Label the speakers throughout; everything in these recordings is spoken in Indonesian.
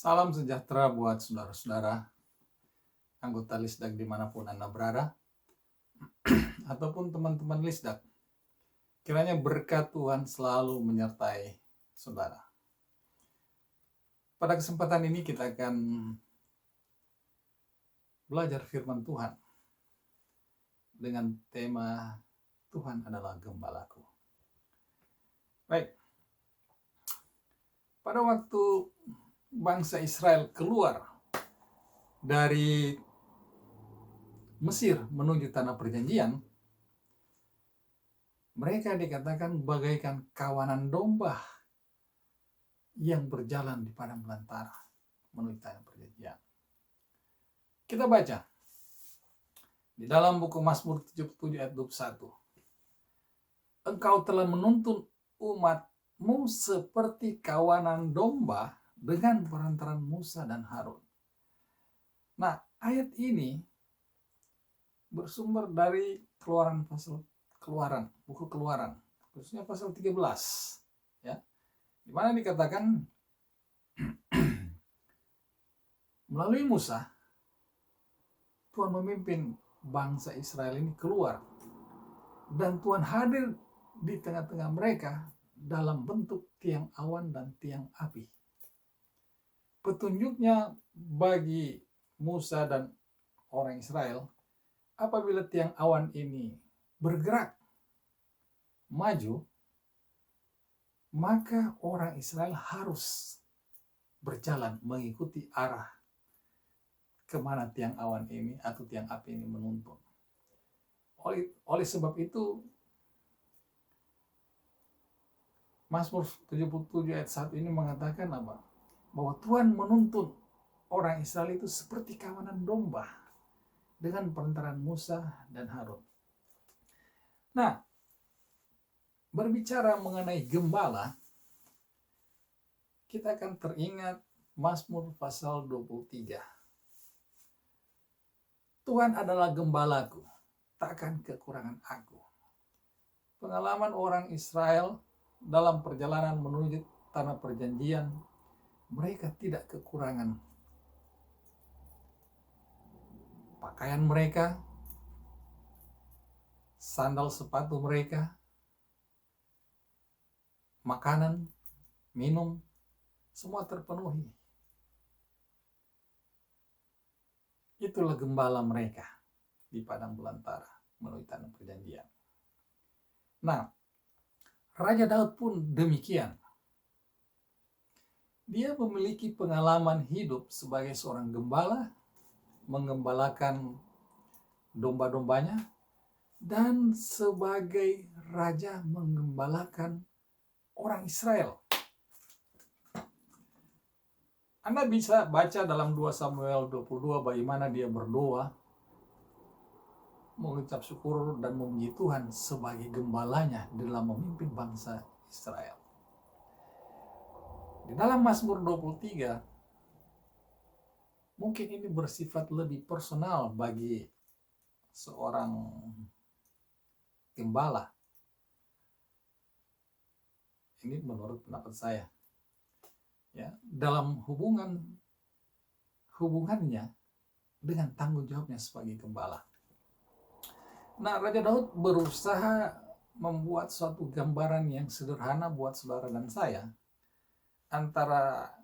Speaker 1: Salam sejahtera buat saudara-saudara, anggota Lisdak dimanapun Anda berada, ataupun teman-teman Lisdak. Kiranya berkat Tuhan selalu menyertai saudara. Pada kesempatan ini kita akan belajar firman Tuhan dengan tema Tuhan adalah gembalaku. Baik, pada waktu bangsa Israel keluar dari Mesir menuju tanah perjanjian, mereka dikatakan bagaikan kawanan domba yang berjalan di padang belantara menuju tanah perjanjian. Kita baca di dalam buku Mazmur 77 ayat 21. Engkau telah menuntun umatmu seperti kawanan domba dengan perantaran Musa dan Harun. Nah, ayat ini bersumber dari buku Keluaran, khususnya pasal 13, ya, di mana dikatakan melalui Musa Tuhan memimpin bangsa Israel ini keluar, dan Tuhan hadir di tengah-tengah mereka dalam bentuk tiang awan dan tiang api. Petunjuknya bagi Musa dan orang Israel, apabila tiang awan ini bergerak maju, maka orang Israel harus berjalan mengikuti arah kemana tiang awan ini atau tiang api ini menuntun. Oleh sebab itu, Mazmur 77 ayat 1 ini mengatakan apa? Bahwa Tuhan menuntun orang Israel itu seperti kawanan domba dengan perantaran Musa dan Harun. Nah, berbicara mengenai gembala, kita akan teringat Mazmur pasal 23. Tuhan adalah gembalaku, takkan kekurangan aku. Pengalaman orang Israel dalam perjalanan menuju tanah perjanjian, mereka tidak kekurangan pakaian mereka, sandal sepatu mereka, makanan, minum, semua terpenuhi. Itulah gembala mereka di padang belantara menuju tanah perjanjian. Nah, Raja Daud pun demikian. Dia memiliki pengalaman hidup sebagai seorang gembala, menggembalakan domba-dombanya, dan sebagai raja menggembalakan orang Israel. Anda bisa baca dalam 2 Samuel 22 bagaimana dia berdoa, mengucap syukur dan memuji Tuhan sebagai gembalanya dalam memimpin bangsa Israel. Di dalam Mazmur 23, mungkin ini bersifat lebih personal bagi seorang gembala. Ini menurut pendapat saya. Ya, dalam hubungannya dengan tanggung jawabnya sebagai gembala. Nah, Raja Daud berusaha membuat suatu gambaran yang sederhana buat saudara dan saya antara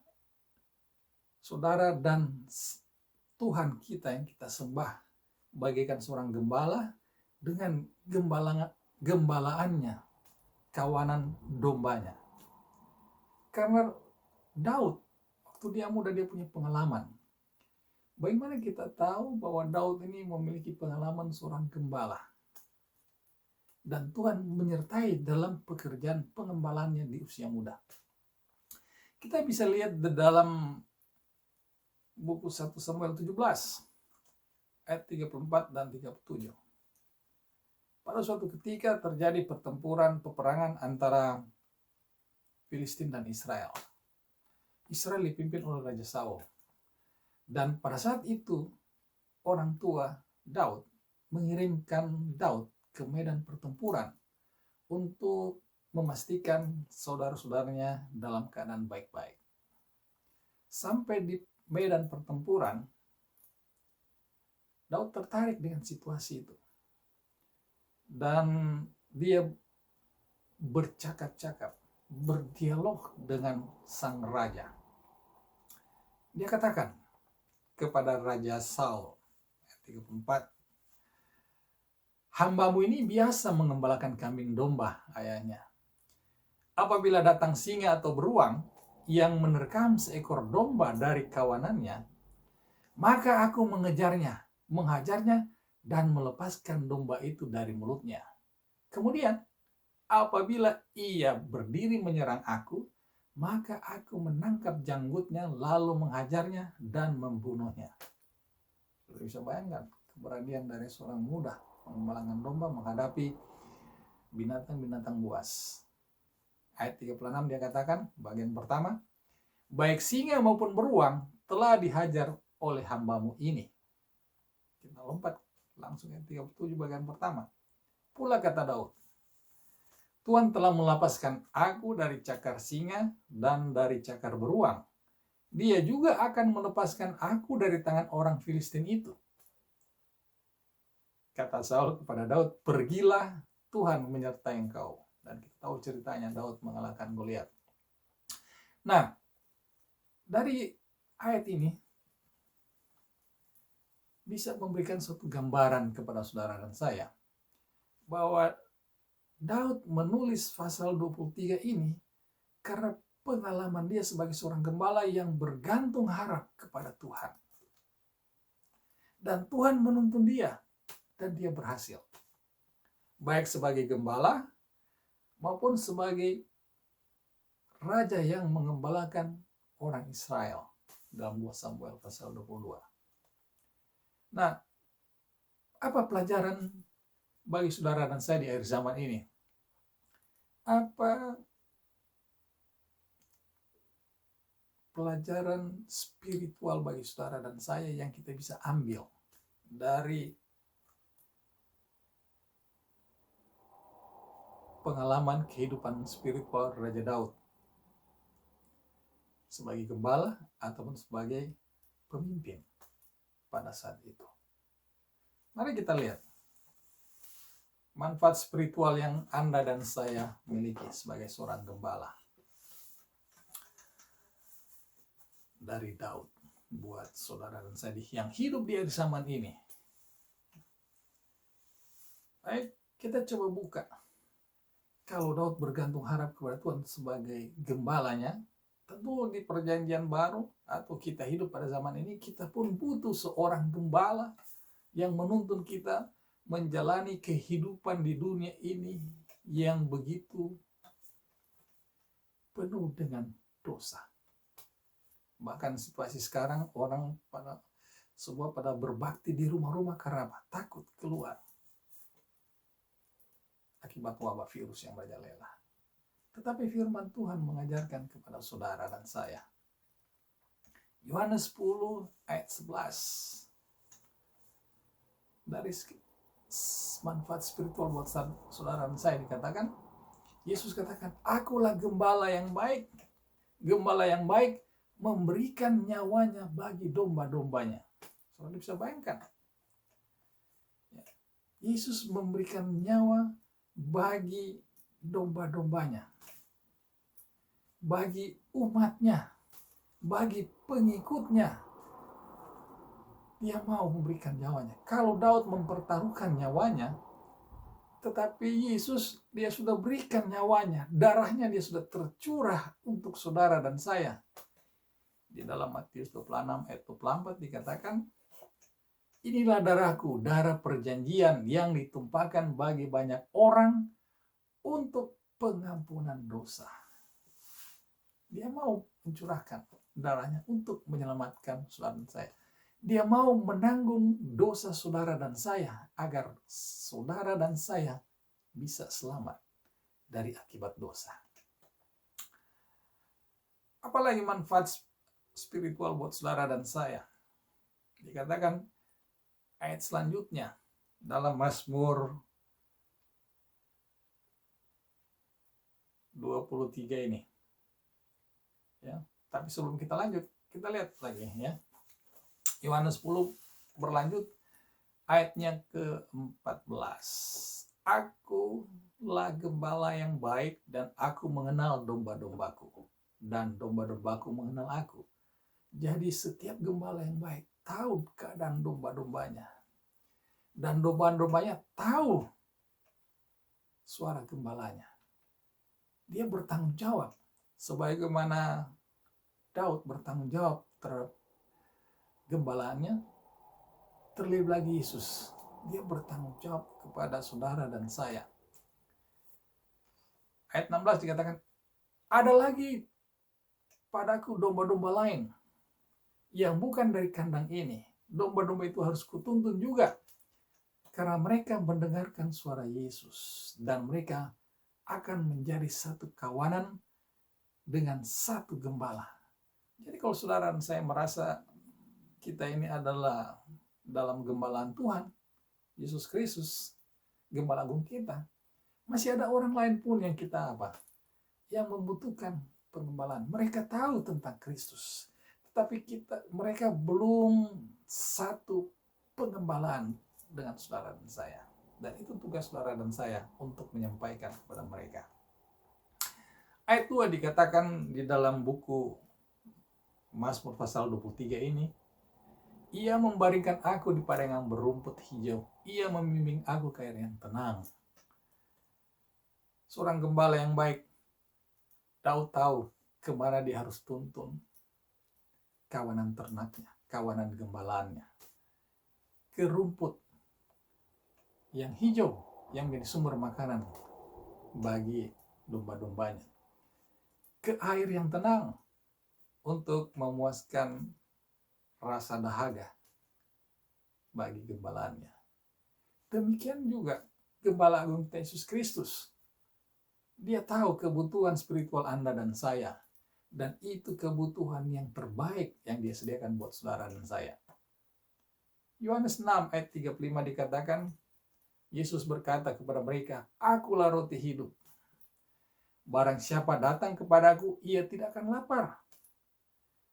Speaker 1: saudara dan Tuhan kita yang kita sembah bagaikan seorang gembala dengan gembalaannya, kawanan dombanya. Karena Daud, waktu dia muda dia punya pengalaman. Bagaimana kita tahu bahwa Daud ini memiliki pengalaman seorang gembala? Dan Tuhan menyertai dalam pekerjaan pengembalannya di usia muda. Kita bisa lihat di dalam buku 1 Samuel 17 ayat 34 dan 37. Pada suatu ketika terjadi peperangan antara Filistin dan Israel. Israel dipimpin oleh Raja Saul. Dan pada saat itu orang tua Daud mengirimkan Daud ke medan pertempuran untuk memastikan saudara-saudaranya dalam keadaan baik-baik. Sampai di medan pertempuran, Daud tertarik dengan situasi itu. Dan dia bercakap-cakap, berdialog dengan sang raja. Dia katakan kepada Raja Saul, ayat 34, "Hambamu ini biasa mengembalakan kambing domba," ayahnya. "Apabila datang singa atau beruang yang menerkam seekor domba dari kawanannya, maka aku mengejarnya, menghajarnya, dan melepaskan domba itu dari mulutnya. Kemudian, apabila ia berdiri menyerang aku, maka aku menangkap janggutnya, lalu menghajarnya dan membunuhnya." Sudah bisa bayangkan keberanian dari seorang muda mengembalakan domba menghadapi binatang-binatang buas. Ayat 36 dia katakan, bagian pertama, "Baik singa maupun beruang telah dihajar oleh hambamu ini." Kita lompat langsung ayat 37 bagian pertama. "Pula kata Daud, Tuhan telah melepaskan aku dari cakar singa dan dari cakar beruang. Dia juga akan melepaskan aku dari tangan orang Filistin itu." Kata Saul kepada Daud, "Pergilah, Tuhan menyertai engkau." Dan kita tahu ceritanya, Daud mengalahkan Goliat. Nah, dari ayat ini bisa memberikan suatu gambaran kepada saudara dan saya bahwa Daud menulis pasal 23 ini karena pengalaman dia sebagai seorang gembala yang bergantung harap kepada Tuhan. Dan Tuhan menuntun dia, dan dia berhasil. Baik sebagai gembala maupun sebagai raja yang mengembalakan orang Israel dalam 2 Samuel pasal 22. Nah, apa pelajaran bagi saudara dan saya di akhir zaman ini? Apa pelajaran spiritual bagi saudara dan saya yang kita bisa ambil dari pengalaman kehidupan spiritual Raja Daud sebagai gembala ataupun sebagai pemimpin pada saat itu? Mari kita lihat manfaat spiritual yang Anda dan saya miliki sebagai seorang gembala dari Daud buat saudara dan saya yang hidup di akhir zaman ini. Baik, kita coba buka. Kalau Daud bergantung harap kepada Tuhan sebagai gembalanya, tentu di perjanjian baru atau kita hidup pada zaman ini, kita pun butuh seorang gembala yang menuntun kita menjalani kehidupan di dunia ini yang begitu penuh dengan dosa. Bahkan situasi sekarang orang pada berbakti di rumah-rumah karena apa? Takut keluar akibat wabah virus yang merajalela. Tetapi firman Tuhan mengajarkan kepada saudara dan saya. Yohanes 10 ayat 11. Dari manfaat spiritual buat saudara dan saya dikatakan, Yesus katakan, "Akulah gembala yang baik. Gembala yang baik memberikan nyawanya bagi domba-dombanya." Saudara bisa bayangkan. Yesus memberikan nyawa bagi domba-dombanya, bagi umatnya, bagi pengikutnya. Dia mau memberikan nyawanya. Kalau Daud mempertaruhkan nyawanya, tetapi Yesus, dia sudah berikan nyawanya. Darahnya dia sudah tercurah untuk saudara dan saya. Di dalam Matius 26 ayat 24 dikatakan, "Inilah darahku, darah perjanjian yang ditumpahkan bagi banyak orang untuk pengampunan dosa." Dia mau mencurahkan darahnya untuk menyelamatkan saudara dan saya. Dia mau menanggung dosa saudara dan saya agar saudara dan saya bisa selamat dari akibat dosa. Apalagi manfaat spiritual buat saudara dan saya? Dikatakan ayat selanjutnya dalam Mazmur 23 ini. Ya, tapi sebelum kita lanjut, Kita lihat lagi ya. Yohanes 10 berlanjut ayatnya ke-14. Akulah gembala yang baik dan aku mengenal domba-dombaku dan domba-dombaku mengenal aku. Jadi setiap gembala yang baik tahu keadaan domba-dombanya dan domba-dombanya tahu suara gembalanya. Dia bertanggung jawab sebagaimana Daud bertanggung jawab terhadap gembalaannya. Terlebih lagi Yesus, dia bertanggung jawab kepada saudara dan saya. Ayat 16 dikatakan, ada lagi padaku domba-domba lain yang bukan dari kandang ini. Domba-domba itu harus kutuntun juga, karena mereka mendengarkan suara Yesus dan mereka akan menjadi satu kawanan dengan satu gembala. Jadi kalau saudara dan saya merasa kita ini adalah dalam gembalaan Tuhan, Yesus Kristus, gembala agung kita, masih ada orang lain pun yang kita yang membutuhkan pengembalaan. Mereka tahu tentang Kristus, tetapi mereka belum satu pengembalaan dengan saudara dan saya. Dan itu tugas saudara dan saya untuk menyampaikan kepada mereka. Ayat 2 dikatakan di dalam buku Mazmur pasal 23 ini, ia membaringkan aku di padang yang berumput hijau. Ia membimbing aku ke air yang tenang. Seorang gembala yang baik, tahu kemana dia harus tuntun kawanan ternaknya, kawanan gembalaannya. Ke rumput yang hijau, yang menjadi sumber makanan bagi domba-dombanya. Ke air yang tenang untuk memuaskan rasa dahaga bagi gembalaannya. Demikian juga Gembala Agung Yesus Kristus. Dia tahu kebutuhan spiritual Anda dan saya. Dan itu kebutuhan yang terbaik yang dia sediakan buat saudara dan saya. Yohanes 6 ayat 35 dikatakan, Yesus berkata kepada mereka, akulah roti hidup. Barang siapa datang kepadaku, ia tidak akan lapar.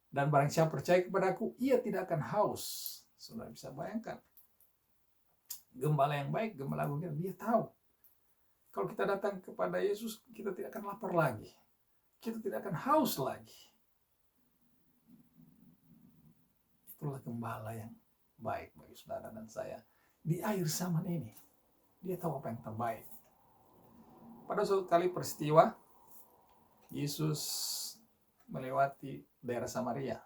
Speaker 1: Dan barang siapa percaya kepadaku, ia tidak akan haus. Saudara bisa bayangkan. Gembala yang baik, gembala agung, dia tahu. Kalau kita datang kepada Yesus, kita tidak akan lapar lagi. Kita tidak akan haus lagi. Itulah gembala yang baik bagi saudara dan saya. Di akhir zaman ini, dia tahu apa yang terbaik. Pada suatu kali peristiwa, Yesus melewati daerah Samaria,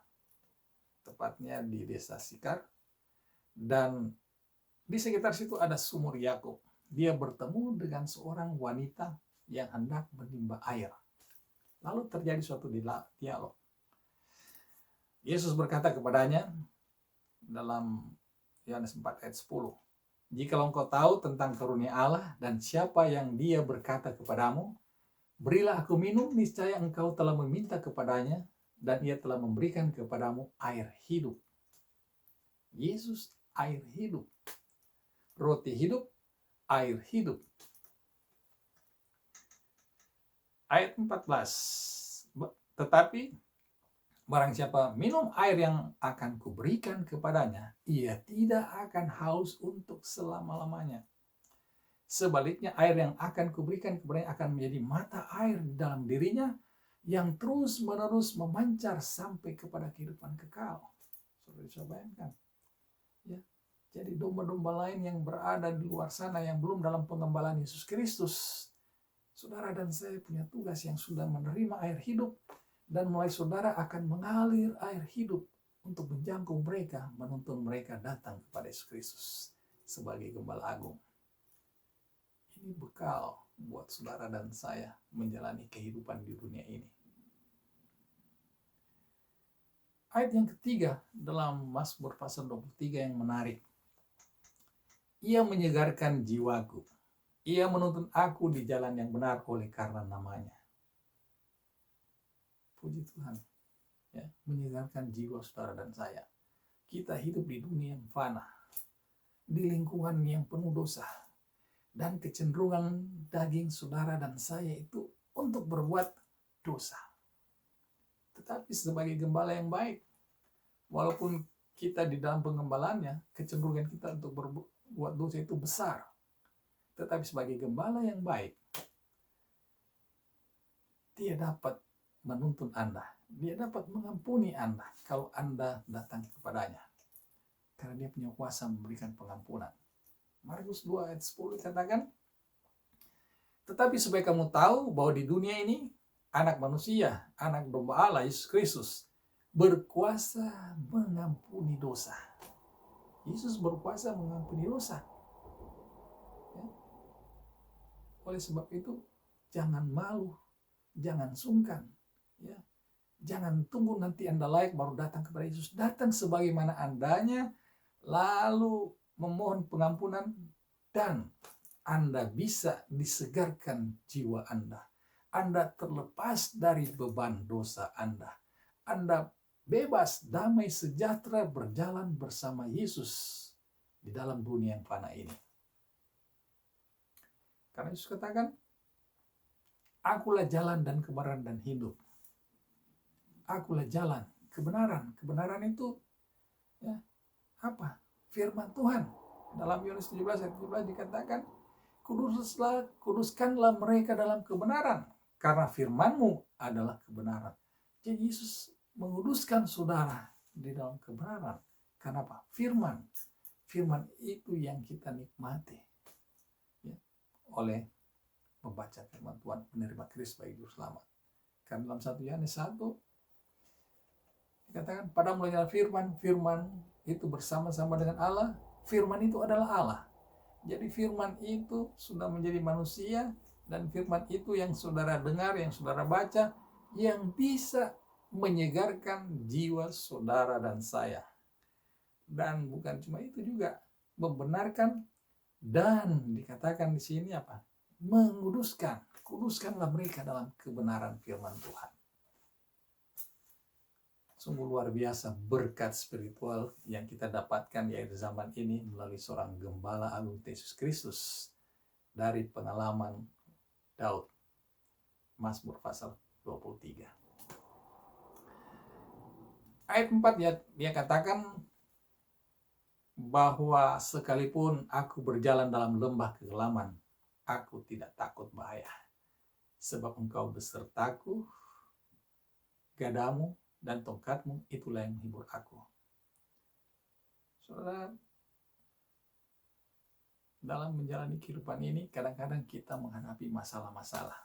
Speaker 1: tepatnya di desa Sikar, dan di sekitar situ ada sumur Yakub. Dia bertemu dengan seorang wanita yang hendak menimba air. Lalu terjadi suatu dialog. Yesus berkata kepadanya dalam Yohanes 4 ayat 10, jikalau engkau tahu tentang karunia Allah dan siapa yang dia berkata kepadamu, berilah aku minum, niscaya engkau telah meminta kepadanya, dan ia telah memberikan kepadamu air hidup. Yesus air hidup. Roti hidup, air hidup. Ayat 14. Tetapi barang siapa minum air yang akan kuberikan kepadanya, ia tidak akan haus untuk selama-lamanya. Sebaliknya, air yang akan kuberikan kepadanya akan menjadi mata air di dalam dirinya yang terus-menerus memancar sampai kepada kehidupan kekal. Saudara bisa bayangkan. Ya. Jadi domba-domba lain yang berada di luar sana yang belum dalam pengembalaan Yesus Kristus, saudara dan saya punya tugas yang sudah menerima air hidup, dan mulai saudara akan mengalir air hidup untuk menjangkau mereka, menuntun mereka datang kepada Yesus Kristus sebagai Gembala Agung. Ini bekal buat saudara dan saya menjalani kehidupan di dunia ini. Ayat yang ketiga dalam Mazmur pasal 23 yang menarik. Ia menyegarkan jiwaku. Ia menuntun aku di jalan yang benar oleh karena namanya. Puji Tuhan. Ya, menyegarkan jiwa saudara dan saya. Kita hidup di dunia yang fana. Di lingkungan yang penuh dosa. Dan kecenderungan daging saudara dan saya itu untuk berbuat dosa. Tetapi sebagai gembala yang baik, Walaupun kita di dalam pengembalaannya, kecenderungan kita untuk berbuat dosa itu besar. Tetapi sebagai gembala yang baik, dia dapat menuntun Anda. Dia dapat mengampuni Anda kalau Anda datang kepadanya. Karena dia punya kuasa memberikan pengampunan. Markus 2 ayat 10 katakan, tetapi supaya kamu tahu bahwa di dunia ini, anak manusia, anak domba Allah, Yesus Kristus, berkuasa mengampuni dosa. Yesus berkuasa mengampuni dosa. Ya. Oleh sebab itu, jangan malu, jangan sungkan. Ya. Jangan tunggu nanti Anda layak baru datang kepada Yesus. Datang sebagaimana Andanya, lalu memohon pengampunan, dan Anda bisa disegarkan jiwa Anda. Anda terlepas dari beban dosa Anda. Anda bebas, damai, sejahtera berjalan bersama Yesus di dalam dunia yang fana ini. Karena Yesus katakan, akulah jalan dan kebenaran dan hidup. Akulah jalan, kebenaran. Kebenaran itu ya, apa? Firman Tuhan. Dalam Yohanes 17 ayat 17 dikatakan, kuduskanlah mereka dalam kebenaran, karena firman-Mu adalah kebenaran. Jadi Yesus menguduskan saudara di dalam kebenaran. Karena apa? Firman. Firman itu yang kita nikmati. Ya, oleh membaca firman Tuhan, menerima Kristus sebagai juru selamat. Karena dalam 1 Yohanes 1 dikatakan, pada mulanya firman, firman itu bersama-sama dengan Allah, firman itu adalah Allah. Jadi firman itu sudah menjadi manusia, dan firman itu yang saudara dengar, yang saudara baca, yang bisa menyegarkan jiwa saudara dan saya. Dan bukan cuma itu juga, membenarkan, dan dikatakan di sini apa? Menguduskan. Kuduskanlah mereka dalam kebenaran firman Tuhan. Sungguh luar biasa berkat spiritual yang kita dapatkan di akhir zaman ini melalui seorang gembala agung Yesus Kristus dari pengalaman Daud. Mazmur pasal 23. Ayat 4 dia katakan bahwa sekalipun aku berjalan dalam lembah kegelaman, aku tidak takut bahaya. Sebab engkau besertaku, gadamu dan tongkatmu itulah yang menghibur aku. Saudara, dalam menjalani kehidupan ini kadang-kadang kita menghadapi masalah-masalah.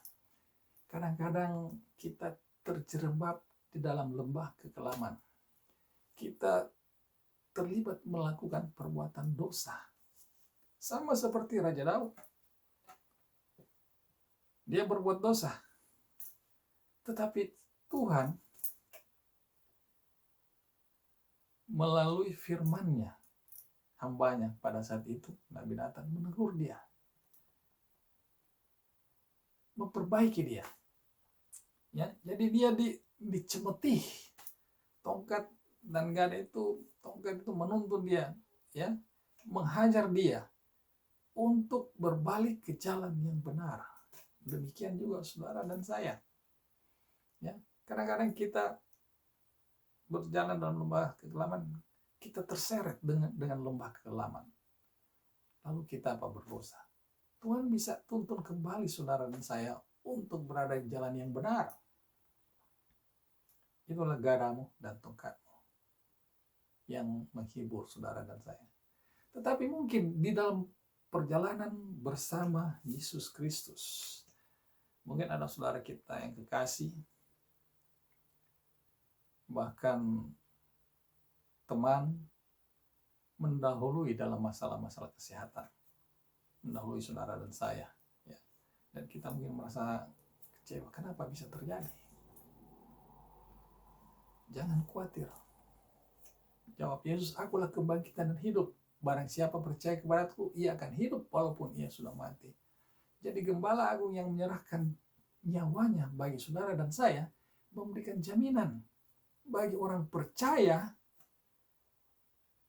Speaker 1: Kadang-kadang kita terjerembab di dalam lembah kekelaman. Kita terlibat melakukan perbuatan dosa. Sama seperti Raja Daud. Dia berbuat dosa. Tetapi Tuhan melalui firman-Nya, hambanya pada saat itu, Nabi Nathan menegur dia, memperbaiki dia. Ya, jadi dia dicemeti. Tongkat dan gada itu, tongkat itu menuntun dia, ya, menghajar dia untuk berbalik ke jalan yang benar. Demikian juga saudara dan saya. Ya, kadang-kadang kita berjalan dalam lembah kekelaman, kita terseret dengan lembah kekelaman. Lalu kita apa? Berdosa. Tuhan bisa tuntun kembali saudara dan saya untuk berada di jalan yang benar. Itulah gadamu dan tongkatmu yang menghibur saudara dan saya. Tetapi mungkin di dalam perjalanan bersama Yesus Kristus, mungkin ada saudara kita yang kekasih, bahkan teman mendahului dalam masalah-masalah kesehatan, mendahului saudara dan saya, ya. Dan kita mungkin merasa kecewa, kenapa bisa terjadi? Jangan khawatir. Jawab Yesus, akulah kebangkitan dan hidup. Barang siapa percaya kepadaku, ia akan hidup walaupun ia sudah mati. Jadi gembala agung yang menyerahkan nyawanya bagi saudara dan saya, memberikan jaminan bagi orang percaya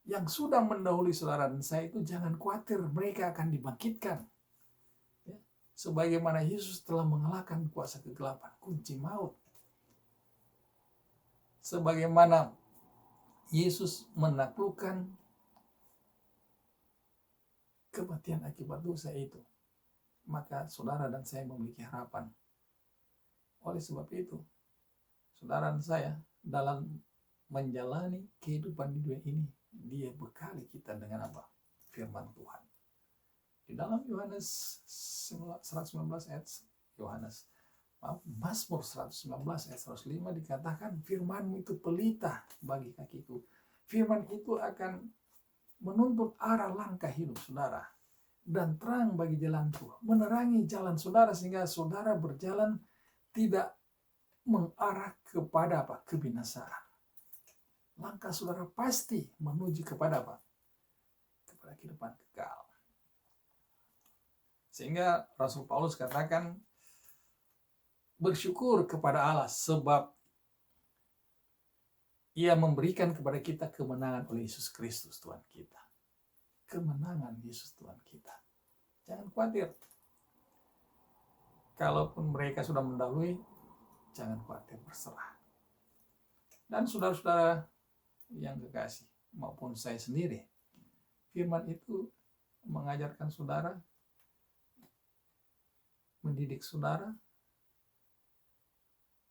Speaker 1: yang sudah mendahului saudara dan saya itu, jangan khawatir, mereka akan dibangkitkan. Ya. Sebagaimana Yesus telah mengalahkan kuasa kegelapan, kunci maut. Sebagaimana Yesus menaklukkan kematian akibat dosa itu, maka saudara dan saya memiliki harapan. Oleh sebab itu, saudara dan saya dalam menjalani kehidupan di dunia ini, dia bekali kita dengan apa? Firman Tuhan. Di dalam Yohanes 119 ayat Mazmur 119 ayat 105 dikatakan, firman-Mu itu pelita bagi kakiku. Firman itu akan menuntun arah langkah hidup saudara dan terang bagi jalanku, menerangi jalan saudara sehingga saudara berjalan tidak mengarah kepada apa? Kebinasaan. Langkah saudara pasti menuju kepada apa? Kepada kehidupan kekal. Sehingga Rasul Paulus katakan, bersyukur kepada Allah sebab Ia memberikan kepada kita kemenangan oleh Yesus Kristus Tuhan kita. Kemenangan Yesus Tuhan kita. Jangan khawatir. Kalaupun mereka sudah mendahului, jangan khawatir, berserah. Dan saudara-saudara yang kekasih, maupun saya sendiri, firman itu mengajarkan saudara, mendidik saudara,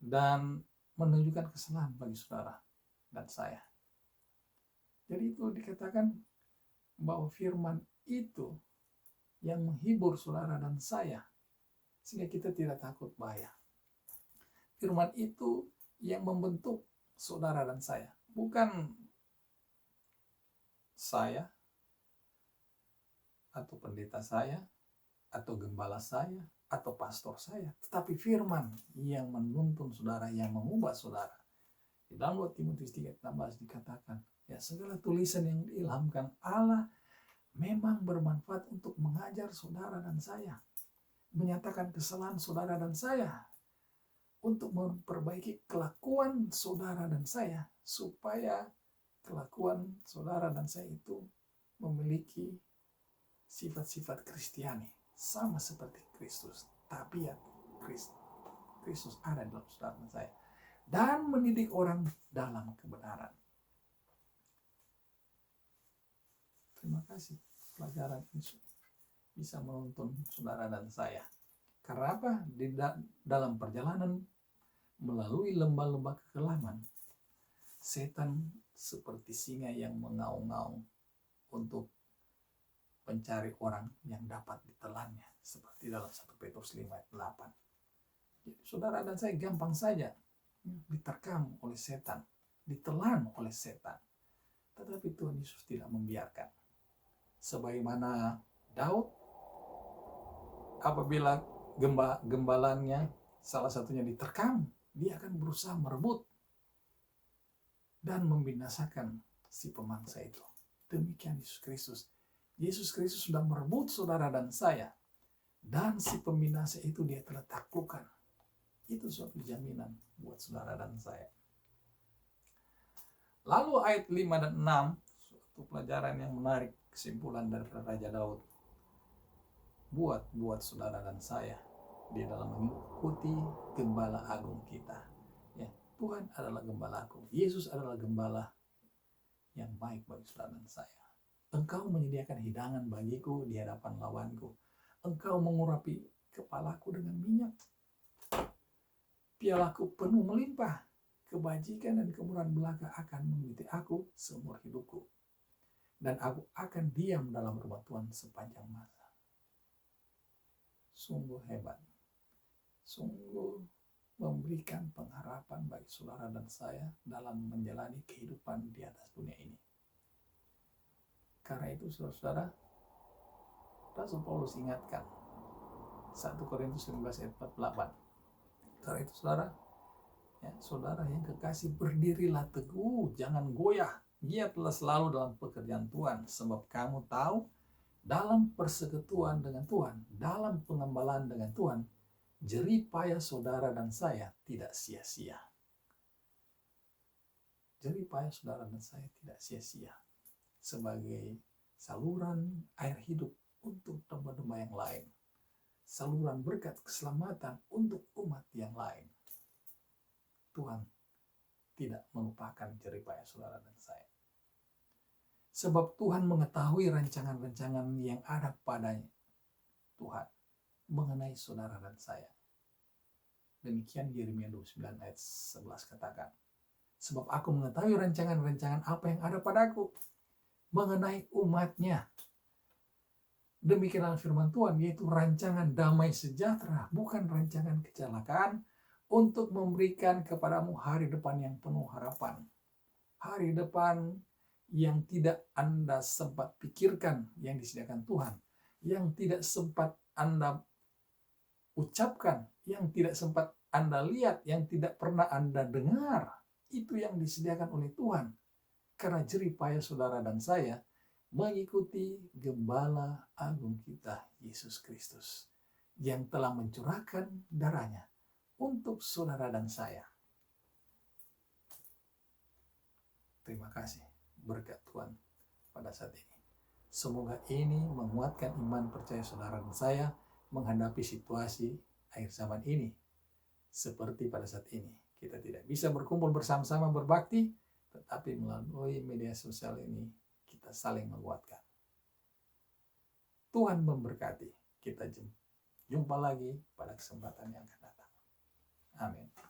Speaker 1: dan menunjukkan kesalahan bagi saudara dan saya. Jadi itu dikatakan bahwa firman itu yang menghibur saudara dan saya, sehingga kita tidak takut bahaya. Firman itu yang membentuk saudara dan saya, bukan saya atau pendeta saya atau gembala saya atau pastor saya, tetapi firman yang menuntun saudara, yang mengubah saudara. Di dalam 2 Timotius 3:16 dikatakan, ya, segala tulisan yang diilhamkan Allah memang bermanfaat untuk mengajar saudara dan saya, menyatakan kesalahan saudara dan saya, untuk memperbaiki kelakuan saudara dan saya, supaya kelakuan saudara dan saya itu memiliki sifat-sifat Kristiani, sama seperti Kristus. Tabiat Kristus ada dalam saudara dan saya, dan mendidik orang dalam kebenaran. Terima kasih, pelajaran ini bisa menuntun saudara dan saya. Karena apa? Dalam perjalanan melalui lembah-lembah kekelaman, setan seperti singa yang mengaung-ngaung untuk mencari orang yang dapat ditelannya, seperti dalam 1 Petrus 5 ayat 8. Jadi saudara dan saya gampang saja diterkam oleh setan, ditelan oleh setan. Tetapi Tuhan Yesus tidak membiarkan. Sebagaimana Daud, apabila gembalanya salah satunya diterkam, dia akan berusaha merebut dan membinasakan si pemangsa itu. Demikian Yesus Kristus. Yesus Kristus sudah merebut saudara dan saya, dan si pembinasa itu dia telah taklukkan. Itu suatu jaminan buat saudara dan saya. Lalu ayat 5 dan 6, suatu pelajaran yang menarik, kesimpulan dari Raja Daud buat saudara dan saya di dalam mengikuti gembala agung kita. Ya, Tuhan adalah gembala agung. Yesus adalah gembala yang baik bagi saudara dan saya. Engkau menyediakan hidangan bagiku di hadapan lawanku. Engkau mengurapi kepalaku dengan minyak. Pialaku penuh melimpah. Kebajikan dan kemurahan belaka akan mengikuti aku seumur hidupku. Dan aku akan diam dalam rumah Tuhan sepanjang masa. Sungguh hebat. Sungguh memberikan pengharapan bagi saudara dan saya dalam menjalani kehidupan di atas dunia ini. Karena itu saudara-saudara, Rasul Paulus ingatkan 1 Korintus 15 ayat 48. Karena itu saudara, ya, saudara yang kekasih, berdirilah teguh, jangan goyah, giatlah selalu dalam pekerjaan Tuhan, sebab kamu tahu dalam persekutuan dengan Tuhan, dalam pengembalaan dengan Tuhan, jerih payah saudara dan saya tidak sia-sia. Jerih payah saudara dan saya tidak sia-sia, sebagai saluran air hidup untuk domba-domba yang lain, saluran berkat keselamatan untuk umat yang lain. Tuhan tidak melupakan jeripaya saudara dan saya. Sebab Tuhan mengetahui rancangan-rancangan yang ada padanya Tuhan mengenai saudara dan saya. Demikian Yeremia 29 ayat 11 katakan. Sebab aku mengetahui rancangan-rancangan apa yang ada padaku mengenai umatnya. Demikianlah firman Tuhan, yaitu rancangan damai sejahtera, bukan rancangan kecelakaan, untuk memberikan kepadamu hari depan yang penuh harapan. Hari depan yang tidak Anda sempat pikirkan yang disediakan Tuhan, yang tidak sempat Anda ucapkan, yang tidak sempat Anda lihat, yang tidak pernah Anda dengar. Itu yang disediakan oleh Tuhan. Karena jeripaya saudara dan saya mengikuti Gembala Agung kita, Yesus Kristus, yang telah mencurahkan darahnya untuk saudara dan saya. Terima kasih berkat Tuhan pada saat ini. Semoga ini menguatkan iman percaya saudara dan saya menghadapi situasi akhir zaman ini. Seperti pada saat ini, kita tidak bisa berkumpul bersama-sama berbakti, tetapi melalui media sosial ini kita saling menguatkan. Tuhan memberkati. Kita jumpa lagi pada kesempatan yang akan datang. Amin.